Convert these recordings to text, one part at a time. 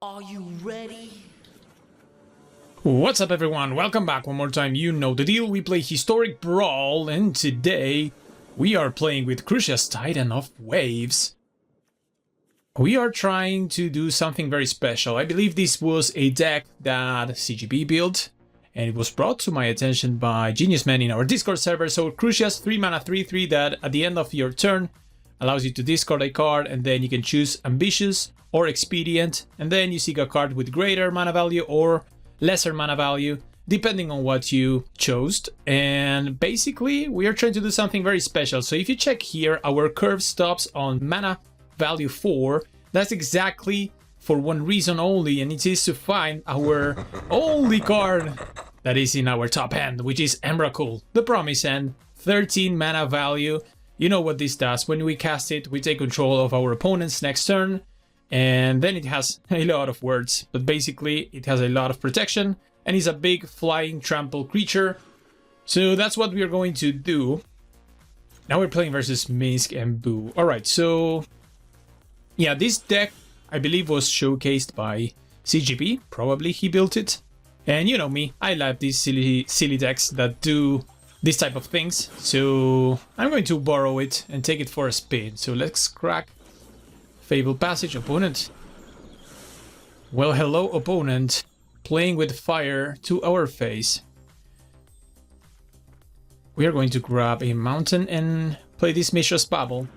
Are you ready? What's up everyone, welcome back one more time. You know the deal, we play Historic Brawl, and today we are playing with Crucia's Titan of Waves. We are trying to do something very special. I believe this was a deck that CGB built, and it was brought to my attention by Genius Man in our Discord server. So Crucia's 3 mana 3/3 that at the end of your turn allows you to discard a card, and then you can choose Ambitious or Expedient, and then you seek a card with greater mana value or lesser mana value, depending on what you chose. And basically, we are trying to do something very special. So if you check here, our curve stops on mana value 4. That's exactly for one reason only, and it is to find our only card that is in our top hand, which is Emrakul, the Promise End, 13 mana value. You know what this does. When we cast it, we take control of our opponent's next turn, and then it has a lot of words, but basically it has a lot of protection, and is a big flying trample creature. So that's what we are going to do. Now we're playing versus Muxus and Boo. Alright, so yeah, this deck I believe was showcased by CGB, probably he built it. And you know me, I love these silly decks that do this type of things, so I'm going to borrow it and take it for a spin. So let's crack Fabled Passage. Opponent. Well, hello opponent. Playing with fire to our face. We are going to grab a mountain and play this Mishra's Bubble.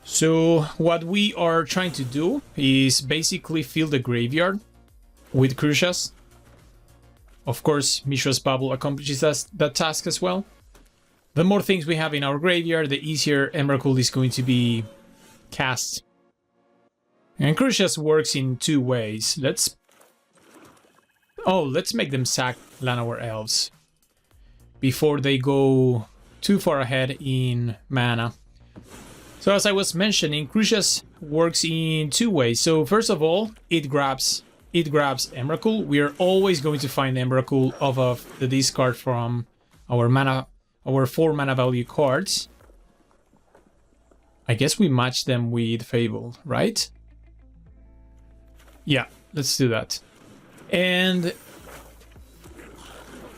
So what we are trying to do is basically fill the graveyard with Crucias. Of course, Mishra's Bubble accomplishes that task as well. The more things we have in our graveyard, the easier Emrakul is going to be cast. And Crucias works in two ways. Let's make them sack Llanowar Elves before they go too far ahead in mana. So as I was mentioning, Crucias works in two ways. So first of all, it grabs Emrakul. We are always going to find Emrakul off of the discard from our 4 mana value cards. I guess we match them with Fable, right? Yeah, let's do that. And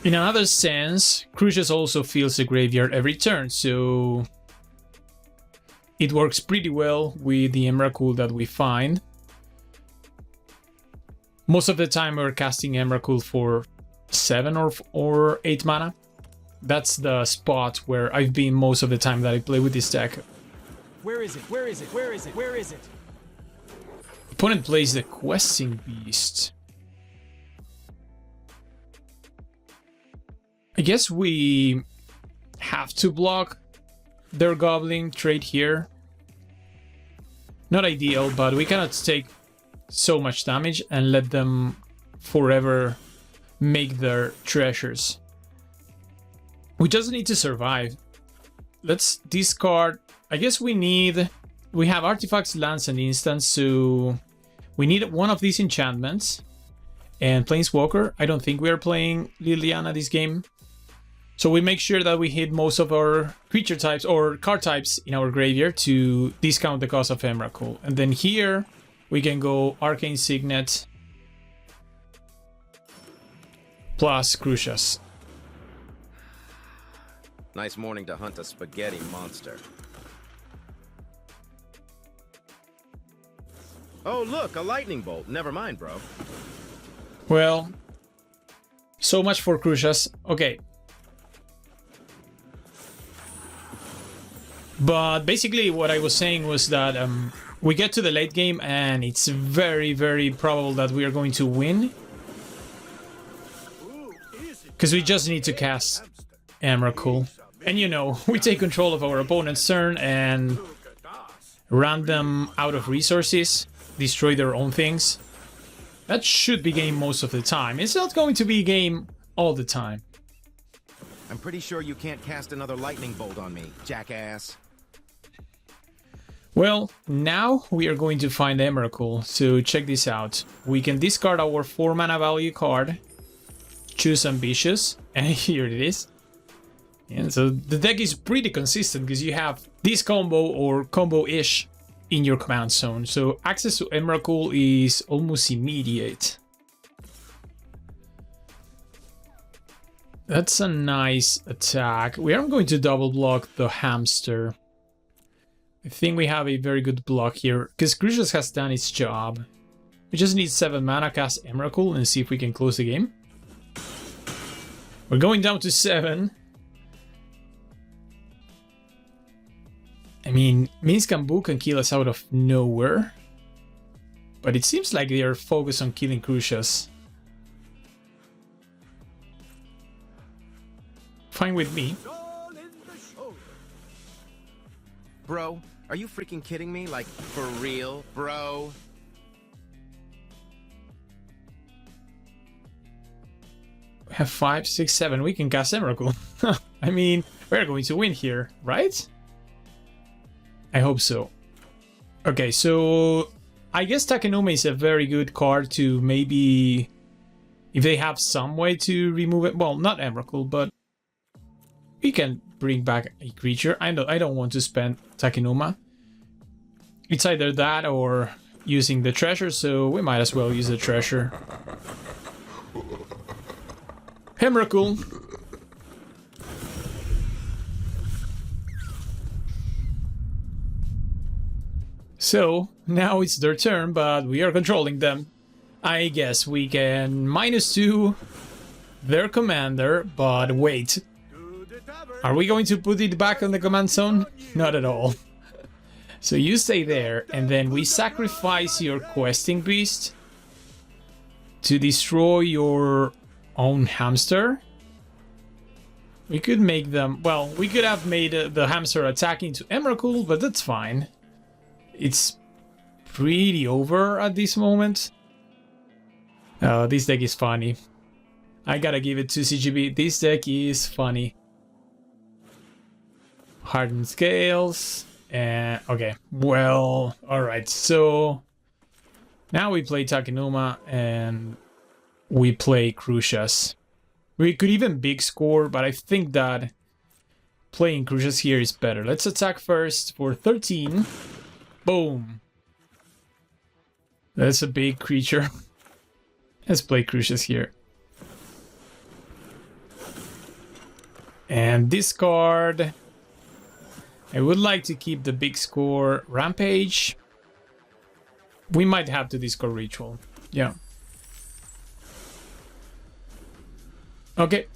in another sense, Crucias also fills the graveyard every turn, so it works pretty well with the Emrakul that we find. Most of the time we're casting Emrakul for 7 or 8 mana. That's the spot where I've been most of the time that I play with this deck. Where is it? Where is it? Where is it? Where is it? Opponent plays the Questing Beast. I guess we have to block their Goblin trade here. Not ideal, but we cannot take so much damage and let them forever make their treasures. We just need to survive. Let's discard. I guess we have artifacts, lands, and instants, so we need one of these enchantments. And Planeswalker. I don't think we are playing Liliana this game. So we make sure that we hit most of our creature types or card types in our graveyard to discount the cost of Emrakul. And then here we can go Arcane Signet plus Crucias. Nice morning to hunt a spaghetti monster. Oh look, a lightning bolt. Never mind, bro. Well, so much for Crucias. Okay. But basically what I was saying was that we get to the late game and it's very, very probable that we are going to win. Because we just need to cast Emrakul. And you know, we take control of our opponent's turn and run them out of resources, destroy their own things. That should be game most of the time. It's not going to be game all the time. I'm pretty sure you can't cast another lightning bolt on me, jackass. Well, now we are going to find Emrakul, so check this out. We can discard our 4 mana value card, choose Ambitious, and here it is. And so the deck is pretty consistent because you have this combo or combo-ish in your command zone. So access to Emrakul is almost immediate. That's a nice attack. We are going to double block the hamster. I think we have a very good block here because Crucius has done its job. We just need 7 mana, cast Emrakul, and see if we can close the game. We're going down to 7. I mean, Muxus and Boo can kill us out of nowhere. But it seems like they are focused on killing Crucius. Fine with me. Bro, are you freaking kidding me? Like, for real, bro? We have 5, 6, 7. We can cast Emrakul. I mean, we're going to win here, right? I hope so. Okay, so I guess Takenoma is a very good card to maybe, if they have some way to remove it. Well, not Emrakul, but we can bring back a creature. I don't want to spend Takenoma. It's either that or using the treasure, so we might as well use the treasure. Emrakul. So, now it's their turn, but we are controlling them. I guess we can -2 their commander, but wait. Are we going to put it back on the command zone? Not at all. So you stay there, and then we sacrifice your questing beast to destroy your own hamster. We could make them... Well, we could have made the hamster attack into Emrakul, but that's fine. It's pretty over at this moment. Oh, this deck is funny. I gotta give it to CGB. This deck is funny. Hardened Scales. And okay, well, alright. So now we play Takenoma and we play Crucius. We could even big score, but I think that playing Crucius here is better. Let's attack first for 13. Boom. That's a big creature. Let's play Crucius here. And discard. I would like to keep the big score Rampage. We might have to discard Ritual. Yeah. Okay.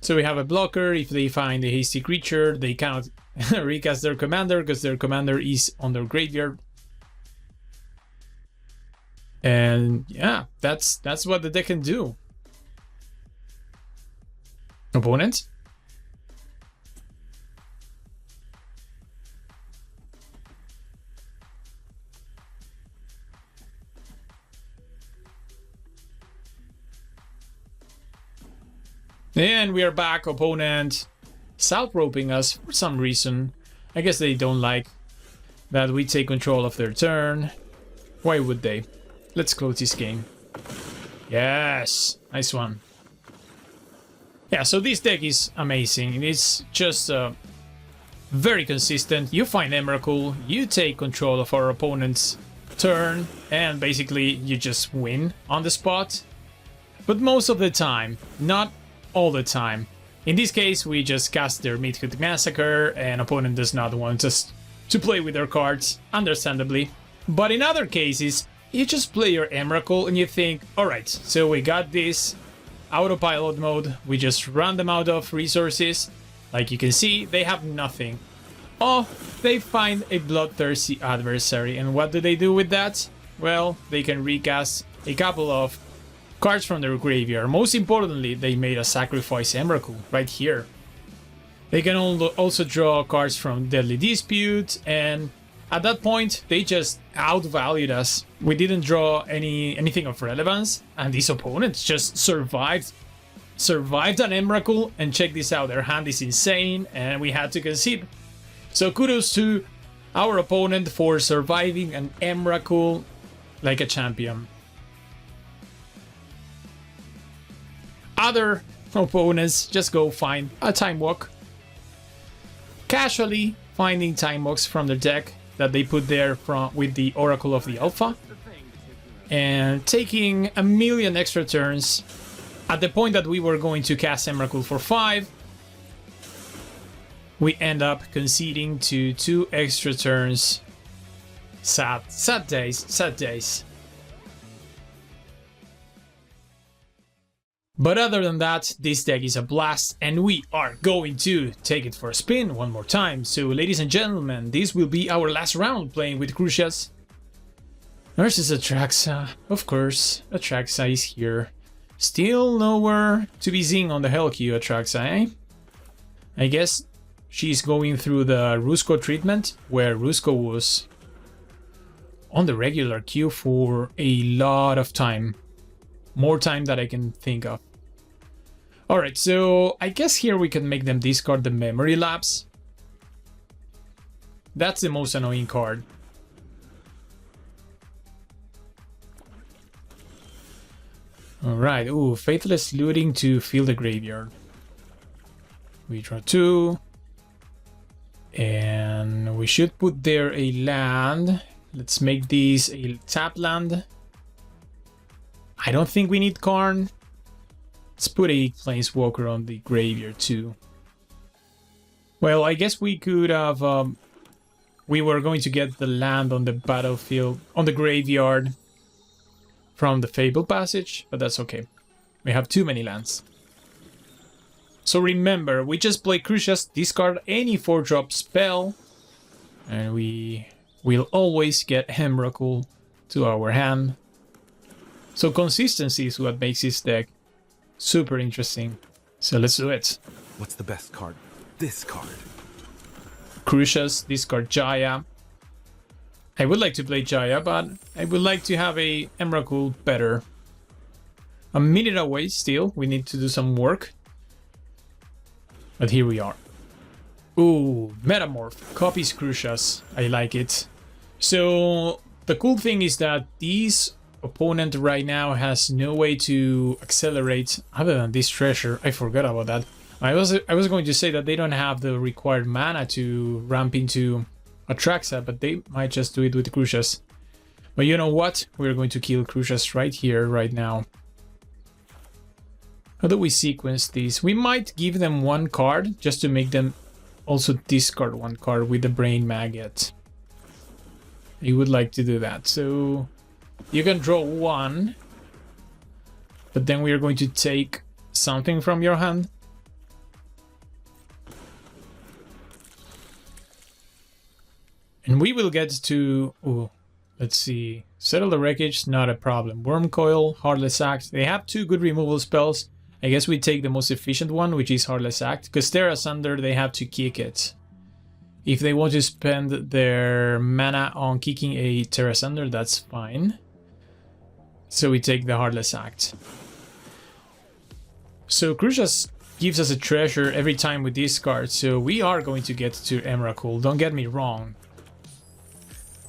So we have a blocker. If they find a hasty creature, they cannot recast their commander because their commander is on their graveyard. And yeah, that's what the deck can do. Opponent. And we are back, opponent. South roping us for some reason. I guess they don't like that we take control of their turn. Why would they? Let's close this game. Yes! Nice one. Yeah, so this deck is amazing. It's just very consistent. You find Emrakul, you take control of our opponent's turn, and basically you just win on the spot. But most of the time, not all the time. In this case, we just cast their Midgard Massacre, and opponent does not want us to play with their cards, understandably. But in other cases, you just play your Emrakul and you think, alright, so we got this autopilot mode, we just run them out of resources. Like you can see, they have nothing. Oh, they find a bloodthirsty adversary, and what do they do with that? Well, they can recast a couple of cards from their graveyard. Most importantly, they made a sacrifice Emrakul right here. They can also draw cards from Deadly Dispute, and at that point, they just outvalued us. We didn't draw anything of relevance, and these opponents just survived on Emrakul, and check this out, their hand is insane, and we had to concede. So kudos to our opponent for surviving an Emrakul like a champion. Other opponents just go find a Time Walk. Casually finding Time Walks from their deck that they put there from with the Oracle of the Alpha. And taking a million extra turns at the point that we were going to cast Emrakul for 5, we end up conceding to 2 extra turns. Sad days, sad days. But other than that, this deck is a blast, and we are going to take it for a spin one more time. So, ladies and gentlemen, this will be our last round playing with Crucius versus Atraxa. Of course, Atraxa is here. Still nowhere to be seen on the Hell queue, Atraxa, eh? I guess she's going through the Rusko treatment, where Rusko was on the regular queue for a lot of time. More time than I can think of. Alright, so I guess here we can make them discard the memory lapse. That's the most annoying card. Alright, ooh, Faithless Looting to fill the graveyard. We draw 2. And we should put there a land. Let's make these a tap land. I don't think we need Karn. Let's put a Planeswalker on the graveyard too. Well, I guess we could have... we were going to get the land on the battlefield, on the graveyard from the Fable Passage, but that's okay. We have too many lands. So remember, we just play Crucius, discard any 4-drop spell, and we will always get Emrakul to our hand. So consistency is what makes this deck super interesting. So let's do it. What's the best card? This card. Crucius, discard Jaya. I would like to play Jaya, but I would like to have a Emrakul better. A minute away still. We need to do some work. But here we are. Ooh, Metamorph. Copies Crucius. I like it. So the cool thing is that these opponent right now has no way to accelerate other than this treasure. I forgot about that. I was going to say that they don't have the required mana to ramp into Atraxa, but they might just do it with Crucius. But you know what? We're going to kill Crucius right here, right now. How do we sequence these? We might give them 1 card just to make them also discard 1 card with the Brain Maggot. You would like to do that. So you can draw 1, but then we are going to take something from your hand. And we will get to... Ooh, let's see. Settle the Wreckage, not a problem. Wormcoil, Heartless Act. They have 2 good removal spells. I guess we take the most efficient one, which is Heartless Act. Because Terra Sunder, they have to kick it. If they want to spend their mana on kicking a Terra Sunder, that's fine. So we take the Heartless Act. So Crucius gives us a treasure every time we discard, so we are going to get to Emrakul, don't get me wrong.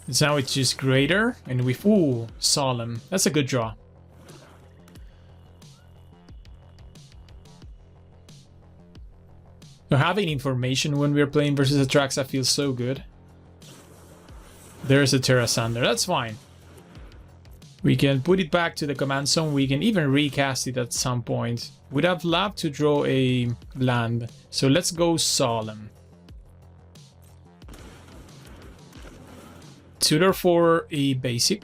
So now it's just greater, and we... Ooh, Solemn. That's a good draw. So having information when we're playing versus Atraxa feels so good. There's a Terra Sunder, that's fine. We can put it back to the command zone, we can even recast it at some point. Would have loved to draw a land, so let's go Solemn. Tutor for a basic.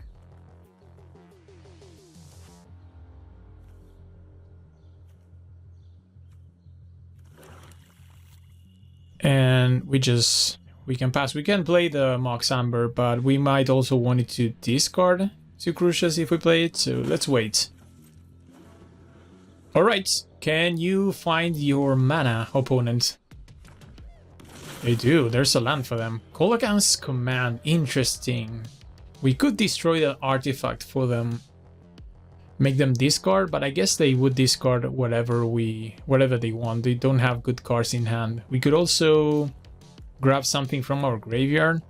And we can pass. We can play the Mox Amber, but we might also want it to discard to Crucius if we play it, so let's wait. Alright, can you find your mana, opponent? They do, there's a land for them. Colagan's Command, interesting. We could destroy the artifact for them. Make them discard, but I guess they would discard whatever they want. They don't have good cards in hand. We could also grab something from our graveyard.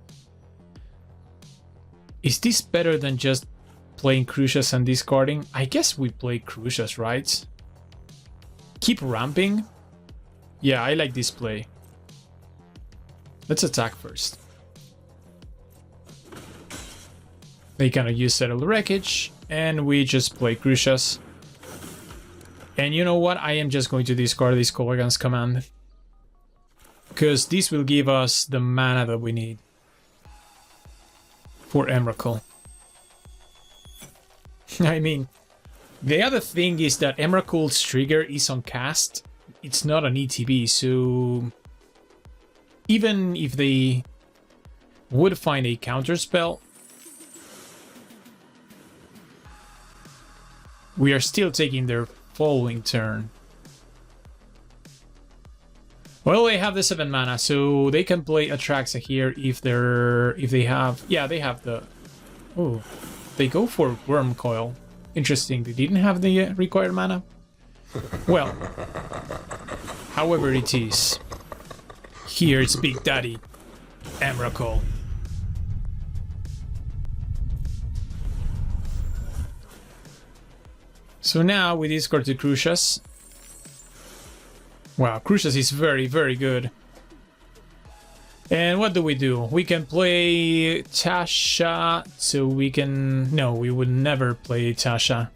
Is this better than just playing Crucius and discarding? I guess we play Crucius, right? Keep ramping. Yeah, I like this play. Let's attack first. They kind of use Settle the Wreckage, and we just play Crucius. And you know what? I am just going to discard this Kolaghan's Command. Because this will give us the mana that we need for Emrakul. I mean, the other thing is that Emrakul's trigger is on cast. It's not an ETB, so even if they would find a counter spell, we are still taking their following turn. Well, they have the 7 mana, so they can play Atraxa here if they have the. Oh, they go for Worm Coil. Interesting. They didn't have the required mana. Well, however it is, here it's Big Daddy Emrakul. So now we discard the Crucius. Wow, Crucius is very, very good. And what do? We can play Tasha, so we can... No, we would never play Tasha.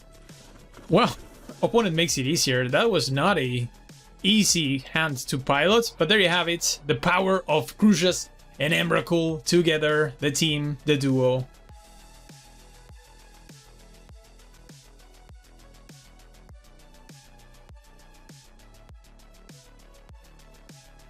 Well, opponent makes it easier. That was not a easy hand to pilot, but there you have it. The power of Crucius and Emrakul together, the team, the duo.